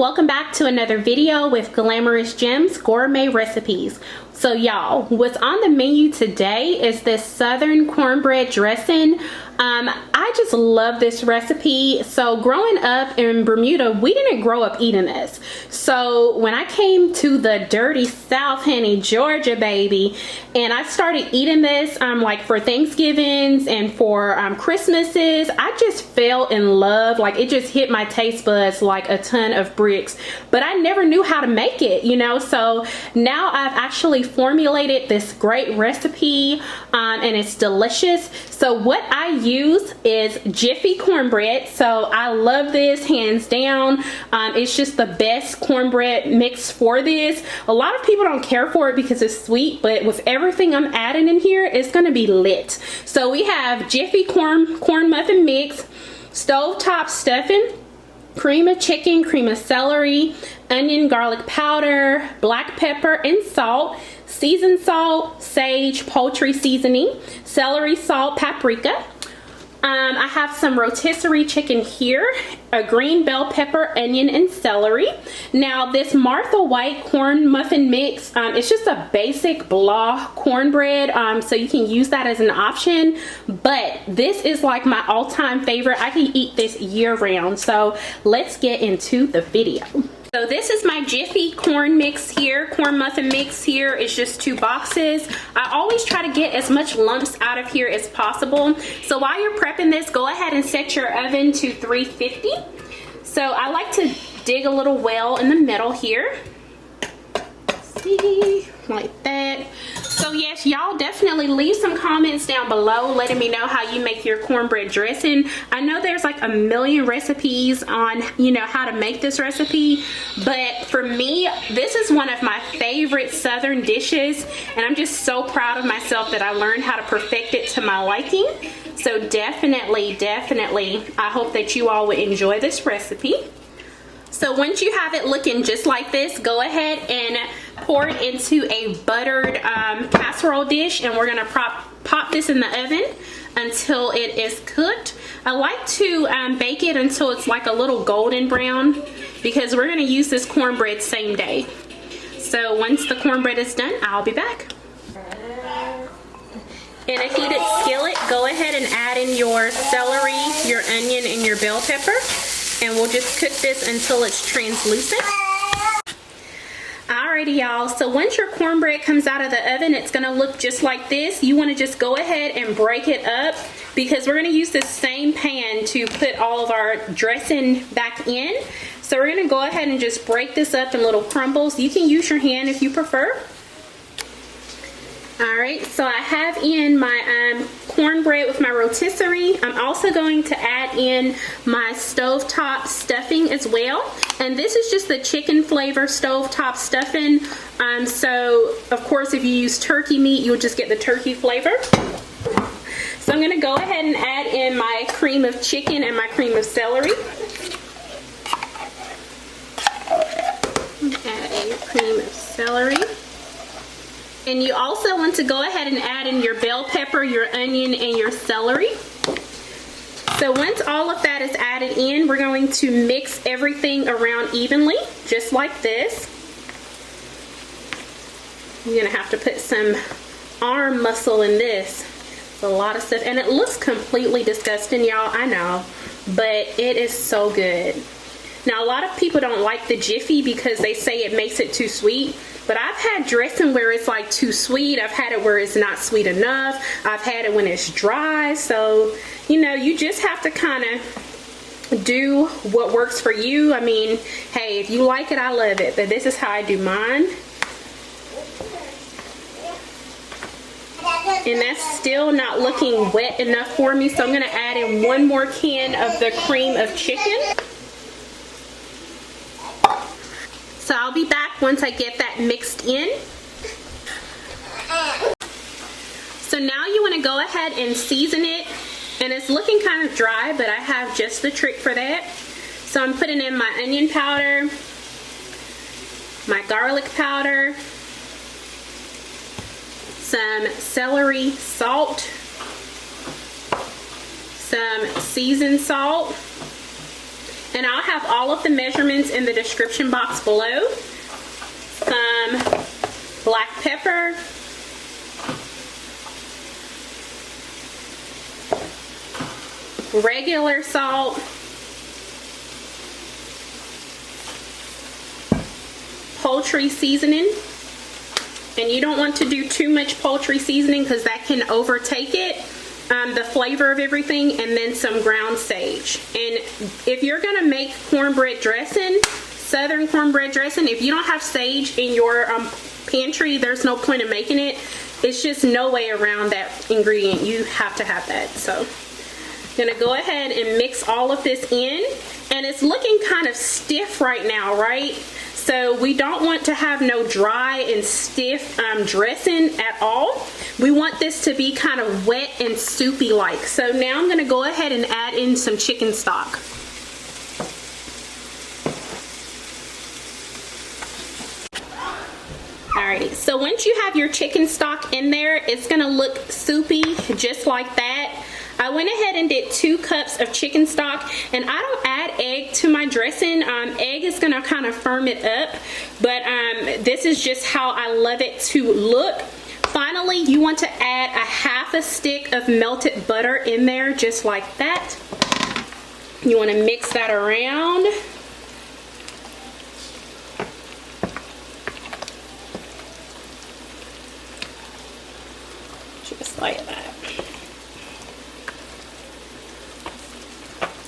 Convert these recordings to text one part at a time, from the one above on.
welcome back to another video with Glamorous Gems Gourmet Recipes. So y'all, what's on the menu today is this Southern Cornbread Dressing. I just love this recipe. So growing up in Bermuda, we didn't grow up eating this. So when I came to the dirty South, honey, Georgia, baby, and I started eating this like for Thanksgivings and for Christmases, I just fell in love. Like, it just hit my taste buds like a ton of bricks. But I never knew how to make it, you know. So now I've actually formulated this great recipe and it's delicious. So what I use is Jiffy Cornbread. So I love this hands down. It's just the best cornbread mix for this. A lot of people don't care for it because it's sweet, but with everything I'm adding in here, it's gonna be lit. So we have Jiffy corn muffin mix, stovetop stuffing, cream of chicken, cream of celery, onion, garlic powder, black pepper and salt, seasoned salt, sage, poultry seasoning, celery, salt, paprika. I have some rotisserie chicken here, a green bell pepper, onion, and celery. Now this Martha White corn muffin mix, it's just a basic blah cornbread, so you can use that as an option, but this is like my all-time favorite. I can eat this year-round. So let's get into the video. So this is my Jiffy corn mix here, corn muffin mix here. It's just 2 boxes. I always try to get as much lumps out of here as possible. So while you're prepping this, go ahead and set your oven to 350. So I like to dig a little well in the middle here. See, like that. So yes, y'all definitely leave some comments down below letting me know how you make your cornbread dressing. I know there's like a million recipes on, you know, how to make this recipe, but for me, this is one of my favorite Southern dishes, and I'm just so proud of myself that I learned how to perfect it to my liking. So definitely, I hope that you all would enjoy this recipe. So once you have it looking just like this, go ahead and pour it into a buttered casserole dish, and we're gonna pop this in the oven until it is cooked. I like to bake it until it's like a little golden brown, because we're gonna use this cornbread same day. So once the cornbread is done, I'll be back. In a heated skillet, go ahead and add in your celery, your onion, and your bell pepper. And we'll just cook this until it's translucent. Alrighty y'all, so once your cornbread comes out of the oven, it's gonna look just like this. You wanna just go ahead and break it up, because we're gonna use this same pan to put all of our dressing back in. So we're gonna go ahead and just break this up in little crumbles. You can use your hand if you prefer. Alright, so I have in my cornbread with my rotisserie. I'm also going to add in my stovetop stuffing as well. And this is just the chicken flavor stovetop stuffing. So, of course, if you use turkey meat, you'll just get the turkey flavor. So I'm going to go ahead and add in my cream of chicken and my cream of celery. Add a cream of celery. And you also want to go ahead and add in your bell pepper, your onion, and your celery. So once all of that is added in, we're going to mix everything around evenly, just like this. You're gonna have to put some arm muscle in this. It's a lot of stuff, and it looks completely disgusting, y'all, I know, but it is so good. Now, a lot of people don't like the Jiffy because they say it makes it too sweet. But I've had dressing where it's like too sweet. I've had it where it's not sweet enough. I've had it when it's dry. So, you know, you just have to kind of do what works for you. I mean, hey, if you like it, I love it. But this is how I do mine. And that's still not looking wet enough for me. So I'm going to add in 1 more can of the cream of chicken. So I'll be back once I get that mixed in. So now you want to go ahead and season it. And it's looking kind of dry, but I have just the trick for that. So I'm putting in my onion powder, my garlic powder, some celery salt, some seasoned salt, And I'll have all of the measurements in the description box below. Some black pepper, regular salt, poultry seasoning, and you don't want to do too much poultry seasoning because that can overtake it, the flavor of everything, and then some ground sage. And if you're gonna make cornbread dressing, Southern cornbread dressing, if you don't have sage in your pantry, there's no point in making it. It's just no way around that ingredient. You have to have that. So I'm gonna go ahead and mix all of this in, and it's looking kind of stiff right now, right? So we don't want to have no dry and stiff dressing at all. We want this to be kind of wet and soupy like. So now I'm gonna go ahead and add in some chicken stock. Alrighty, so once you have your chicken stock in there, it's gonna look soupy just like that. I went ahead and did 2 cups of chicken stock, and I don't add egg to my dressing. Egg is gonna kind of firm it up, but this is just how I love it to look. Finally, you want to add a half a stick of melted butter in there, just like that. You want to mix that around. Just like that.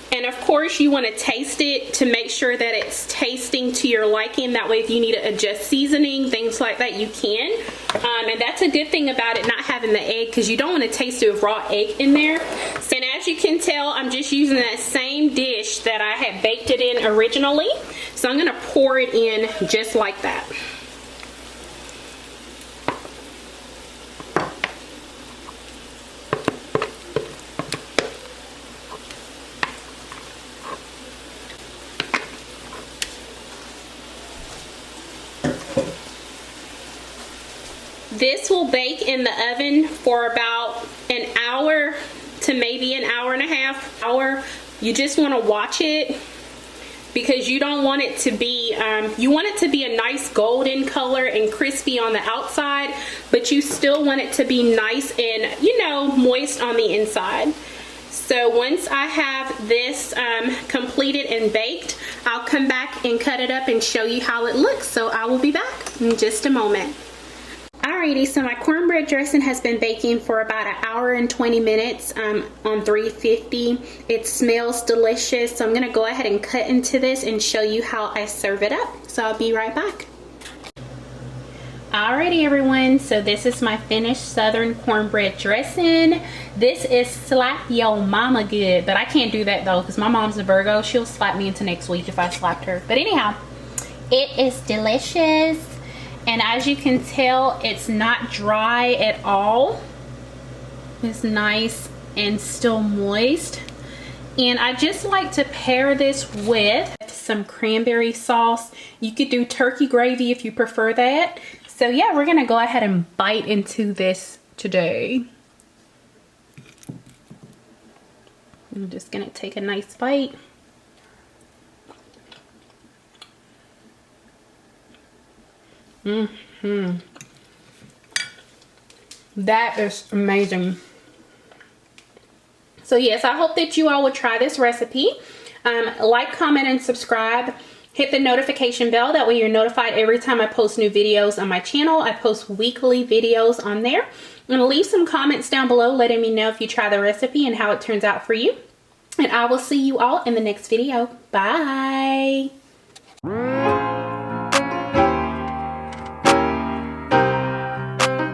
And of course you want to taste it to make sure that it's tasting to your liking. That way if you need to adjust seasoning, things like that, you can. And that's a good thing about it not having the egg, because you don't want to taste it with raw egg in there. And as you can tell, I'm just using that same dish that I had baked it in originally. So I'm going to pour it in just like that. This will bake in the oven for about an hour to maybe an hour and a half. You just want to watch it, because you don't want it to be, you want it to be a nice golden color and crispy on the outside, but you still want it to be nice and, you know, moist on the inside. So once I have this completed and baked, I'll come back and cut it up and show you how it looks. So I will be back in just a moment. Alrighty, so my cornbread dressing has been baking for about 1 hour and 20 minutes on 350. It smells delicious, so I'm going to go ahead and cut into this and show you how I serve it up. So I'll be right back. Alrighty everyone, so this is my finished Southern cornbread dressing. This is slap yo mama good, but I can't do that though because my mom's a Virgo. She'll slap me into next week if I slapped her. But anyhow, it is delicious. And as you can tell, it's not dry at all. It's nice and still moist. And I just like to pair this with some cranberry sauce. You could do turkey gravy if you prefer that. So yeah, we're gonna go ahead and bite into this today. I'm just gonna take a nice bite. That is amazing. So yes, I hope that you all would try this recipe. Like, comment, and subscribe. Hit the notification bell, that way you're notified every time I post new videos on my channel. I post weekly videos on there. I'm gonna leave some comments down below letting me know if you try the recipe and how it turns out for you. And I will see you all in the next video. Bye.